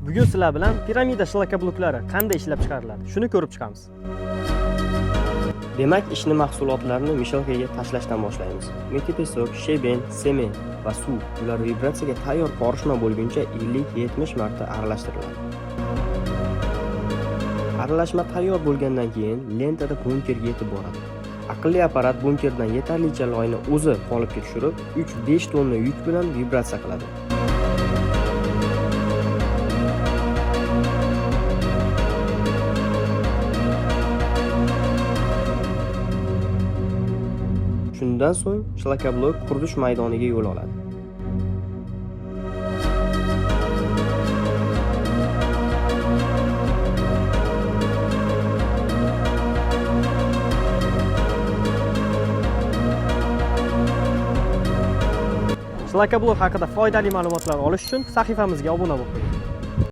Bugun sizlar bilan piramida shlaka bloklari qanday ishlab chiqariladi, shuni ko'rib chiqamiz. Demak, ishni mahsulotlarni mishalkaga tashlashdan boshlaymiz. Metipesok, sheben, semen va suv ular vibratsiyaga tayyor qorishma bo'lguncha 50-70 marta aralashtiriladi. Aralashma tayyor bo'lgandan keyin lentada bunkerga yetib boradi. Aqlli apparat bunkerdan yetarlicha loyni o'zi qolipga tushirib, 3-5 tonna yuk bilan vibratsiya qiladi. Shundan so'ng shlaka blok qurilish maydoniga yo'l oladi. Shlaka blok haqida foydali ma'lumotlar olish uchun sahifamizga obuna bo'ling.